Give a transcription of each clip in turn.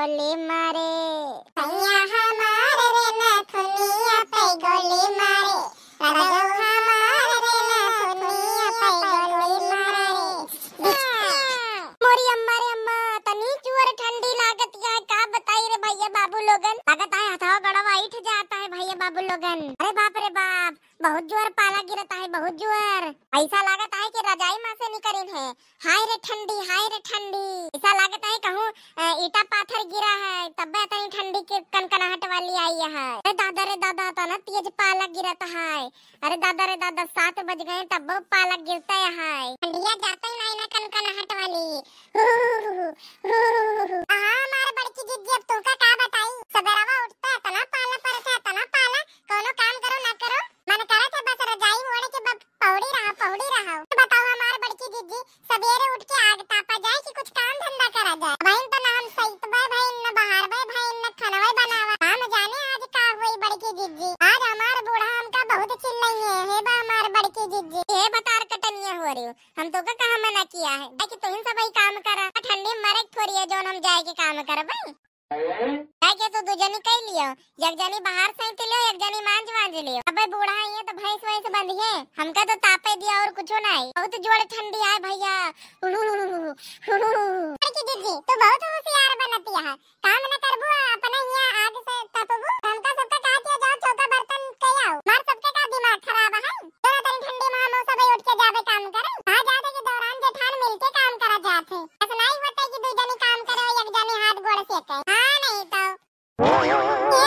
गोली मारे, भैया हमारे रे नथुनिया पे गोली मारे, राजा हमारे रे नथुनिया पे गोली मारे। मोरी अम्मा रे अम्मा, तनी चुअर ठंडी लागत है, का बताई रे भैया बाबू लोगन। लागत है हथवा गड़वा उठ जाता है भैया बाबू लोगन। अरे बाप रे बाप, बहुत जोर पाला गिरता है, बहुत जोर। ऐसा लागत है कि रजाई में से निकलिन है। हाय रे ठंडी, हाय रे ठंडी। ऐसा लागत है कहूँ ईटा पाथर गिरा है, तब इतनी ठंडी के कनकनाहट वाली आई है। अरे दादा रे दादा, तना तेज पाला गिरता है। अरे दादा रे दादा, 7 बज गए तब पाला गिरता है। ठंडिया जाता ही नहीं ना कनकनाहट वाली। हमारे बड़की जिज्जी, अब तुमका का बताई। सवेरावा उठता तना पाला परता, तना पाला। कोनो काम करो ना करो, मन करे थे बस रजाई ओढ़ के पौड़ी रहा। बताओ हमारे बड़की जिज्जी, सवेरे उठ के आग तापा जाए कि कुछ काम धंधा करा जाए। भाई तो नाम सहित भाई न बाहर भाई न खाना बनावा। हम जाने आज का हुई बड़की जिज्जी। आज हमारे बूढ़ा हमका बहुत चिल्लाई है बा हमारे बड़की जिज्जी। हे बतार कटनिया हो रही हो, हम तो का कहा मना किया है कि तुम सब ही काम करा। ठंडी मरे थोड़ी है जो हम जाए के काम कर भाई। क्या तो दो जनी कह लियो, एक जनी बाहर से लियो, एक जनी मांझ लियो। अब बूढ़ा है तो भैंस वैसे बंधी है, हमका तो तापे दिया और कुछ नहीं। बहुत जोर ठंडी है भैया। दीदी तो बहुत होशियार बनती है, काम न करबो अपना यहाँ आग से तापबो। हमका सबका कहा दिया जाओ चौका बर्तन कई आओ। मार सबके का दिमाग खराब है। जरा तनी ठंडी में हम सब उठ के जावे काम करे। कहा जाते के दौरान जेठान मिलके काम करा जाते। ऐसा नहीं होता कि दो जनी काम करे एक जनी हाथ गोड़ सेके। हां नहीं तो ये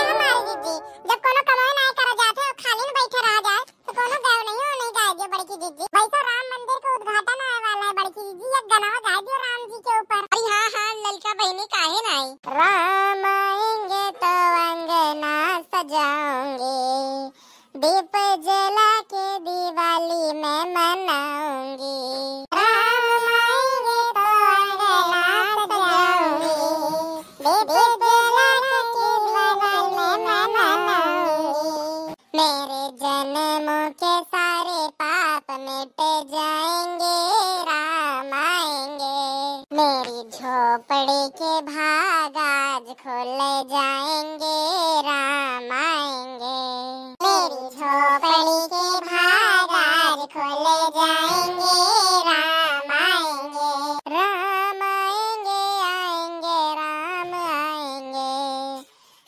हमारी दीदी जब कोनो कमाई नहीं करा जाते और खाली बैठे रह जाए तो कोनो गाँव नहीं गाय दियो बड़की दीदी। भाई तो राम मंदिर का उद्घाटन होने वाला है बड़की दीदी, एक गाना गाय दियो राम जी के ऊपर। अरे हां ललका बहनी काहे नहीं। राम आएंगे तो अंगना सजाऊंगे, दीप जला के दिवाली में मनाऊंगी। राम आएंगे तो अंगना सजाऊंगी, दीप जला के दिवाली में मनाऊंगी। मेरे जन्मों के सारे पाप मिट जाएंगे, राम आएंगे। मेरी झोपड़ी के भाग आज खुल जाएंगे, राम आएंगे। मेरी झोपड़ी के भाग आज खुल जाएंगे, राम आएंगे। राम आएंगे आएंगे राम आएंगे,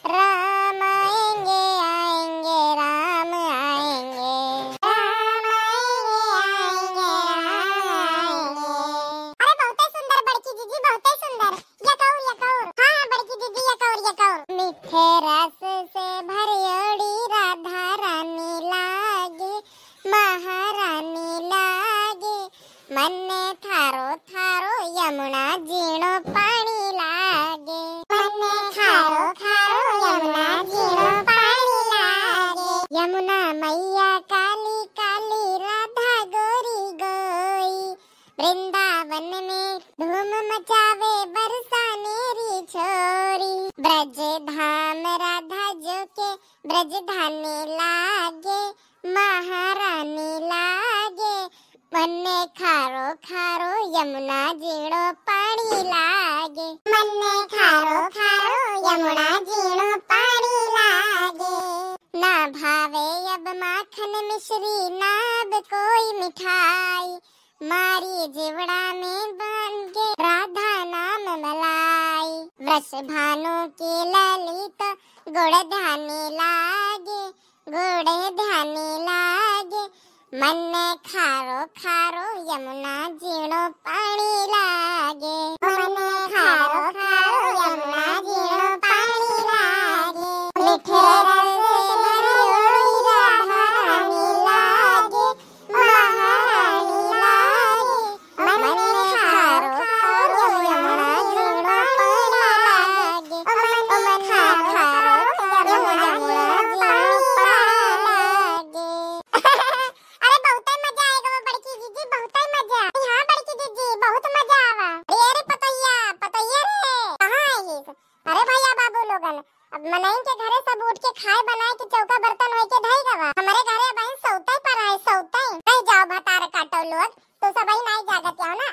राम आएंगे आएंगे राम आएंगे, राम आएंगे आएंगे राम आएंगे। अरे बहुत सुंदर बड़की दीदी, बहुत सुंदर। यकौर हाँ बड़की दीदी, यकौर। मीठे रस से भरियोड़ी राधा रानी लागे, महारानी लागे। मन में थारो थारो यमुना जीणो पानी लागे। मन में थारो थारो यमुना जीणो पानी लागे। यमुना मैया काली काली, राधा गोरी गोई। वृंदावन में धूम मचावे बरसानेरी छोरी। ब्रज धाम राधा जो के ब्रज धानी लागे, महारानी लागे। मन में खारो खारो यमुना जीणो पानी लागे। मन में खारो खारो यमुना जीणो पानी लागे। ना भावे अब माखन मिश्री, ना अब कोई मिठाई। मारी जिवड़ा में बन के राधा नाम मलाई। वृष भानु की ललित गुड़ ध्यानी लागे, गुड़ ध्यानी लागे। मन में खारो खारो यमुना जीणो पानी लागे। मन में खारो खारो यमुना जीणो पानी लागे। मीठे रस से भरियोड़ी राधा रानी लागे, महारानी लागे। मन में खारो खारो यमुना जीणो पानी लागे। मन में खारो खारो यमुना जीणो पानी लागे। अरे बहुत मजा आएगा वो बड़की दीदी, बहुत मजा। हाँ बड़की दीदी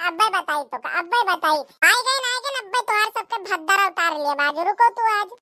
अब्बे बताई तो का अब्बे बताई आए गए ना अब्बे तोहार सबके भद्दर उतार लिया बाज रुको तू आज।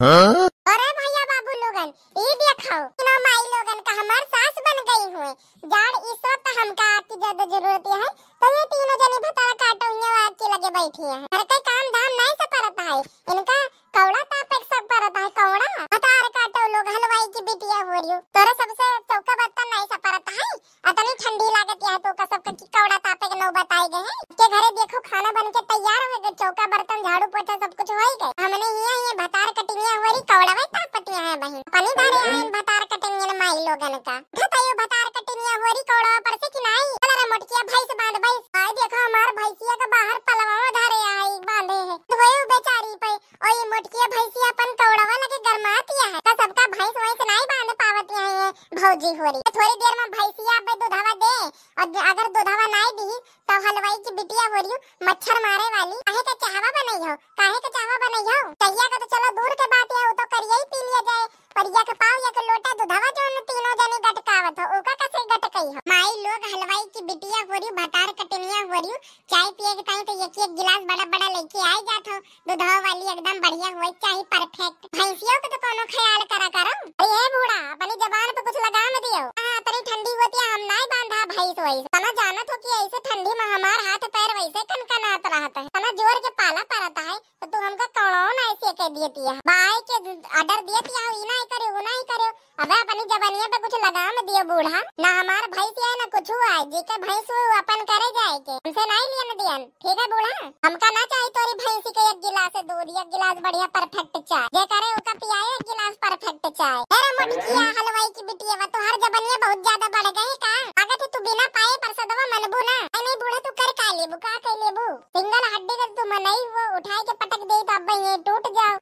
अरे भैया बाबू लोगन ई देखो तीनों माई लोगन का हमार सास बन गई हुए जाड़ इस वक्त हमका की ज्यादा जरूरत है तो ये तीनों जनी भतार काटो यहाँ आके लगे बैठी है हर कोई काम धाम नहीं से परत है इनका कौड़ा ताप एक सब परत है कौड़ा भतार काटो लोग हलवाई की बिटिया हो रही तोरे सबसे चौका बर्तन नहीं से परत है अतनी ठंडी लागत है तो का सबका की कौड़ा तापे के नौ बताए गए हैं के घरे देखो खाना बन के तैयार हो गए चौका बर्तन झाड़ू पोछा सब कुछ हो गए हमने ये भतार कटिंगिया हो रही कौड़ा भाई तापतिया है बहन पानी धारे हैं भतार कटिंगिया ने माई लोगन का बताइयो भतार कटिंगिया हो रही कौड़ा पर से कि नहीं अरे मोटकिया भाई से बांध भाई आए देखो हमार भैंसिया के बाहर पलवा धारे आई बांधे है धोए बेचारी पे और ये मोटकिया भैंसिया अपन कौड़वा लगे गरमातिया है का सबका भैंस वहीं से नहीं बांध पावती है भौजी हो रही थोड़ी देर में भैंसिया पे दूधवा दे और अगर दूधवा नहीं दी तो हलवाई की बिटिया हो रही मच्छर मारे वाली काहे का चाहवा बनाई हो काहे का चाहवा बनाई हो कहिया का तो चलो दूर के बात है वो तो करिया ही पी लिया जाए पर या के पाव या के लोटा दूधवा जो तीनों जनी गटकावत हो ओका कैसे गटकई हो माई लोग हलवाई की बिटिया हो रही भतार कटनिया हो रही चाय पिए के टाइम तो एक गिलास बड़ा बड़ा लेके आई जात हो दूधवा वाली एकदम बढ़िया होई चाहे परफेक्ट भैंसियों के तो कोनो ख्याल करा करो अरे ए बूढ़ा अपनी जबान पे कुछ लगा मत दियो हां तरी ठंडी होती है हम नहीं बांधा भैंस वही तना जानत हो कि ऐसे ठंडी में हमार हाथ पैर वैसे कनकनात रहता है तना जोर के पाला पड़ता है तो तू हमका कौनो ना ऐसे कह दियती है बाई के ऑर्डर दियती है ई नहीं करे वो नहीं करे अबे अपनी जबानिया पे कुछ लगा मत दियो बूढ़ा ना हमार भैंस है ना कुछ हुआ जी के भैंस हो अपन करे जाए के हमसे नहीं लियन दियन ठीक है बूढ़ा हमका ना चाहिए तोरी भैंसी के एक गिलास दूध एक गिलास बढ़िया परफेक्ट चाय जे करे ओका पियाए एक गिलास परफेक्ट चाय अरे मोटकिया हलवाई की बिटिया वा तो हर जबानिया बहुत ज्यादा बढ़ गई का अगर तू बिना पाए परसदवा मनबू ना नहीं बूढ़ा तू कर का लेबू का कह लेबू सिंगल हड्डी का तू मनई वो उठाए के पटक दे तो अब ये टूट जाओ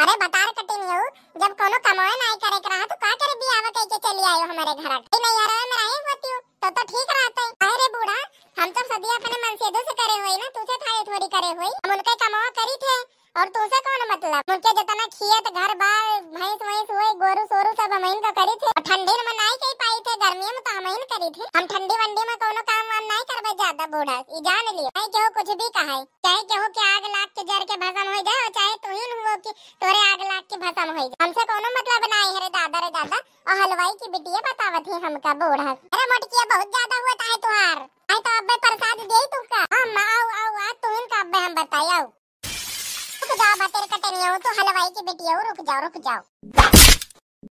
अरे बतार कटे नहीं हो जब कोनो कमाए नहीं करे रहा तो का करे बियाह कह के चली आयो हमारे घर नहीं यार मैं रही होती हूँ तो ठीक रहता है अरे बूढ़ा हम तो सदिया अपने मन से से करे हुई ना तुझे थाए थोड़ी करे हुई हम उनके कमावा करी थे और तुझसे कौन मतलब उनके जितना खेत घर बार भैंस वैंस हुए गोरू सोरू सब हम इनका करी थे ठंडी में नहीं कही पाई थे गर्मी में तो हम इन करी थे हम ठंडी वंडी में कोनो काम वाम नहीं करबे ज्यादा बूढ़ा ई जान लियो चाहे केहू कुछ भी कहे चाहे केहू के आग लाग के जर के भस्म हो जाए चाहे तू ही हो कि तोरे आग लाग के भस्म हो जाए हमसे कोनो मतलब नहीं है रे दादा और हलवाई की बिटिया बतावत है हमका बूढ़ा अरे मोटकिया बहुत ज्यादा हुआ है तुहार आई तो अब्बे प्रसाद दे तुमका हां आओ आ तू इनका अब्बे हम बताओ रुक जाओ तेरे कटे नहीं हो तो हलवाई की बिटिया रुक जाओ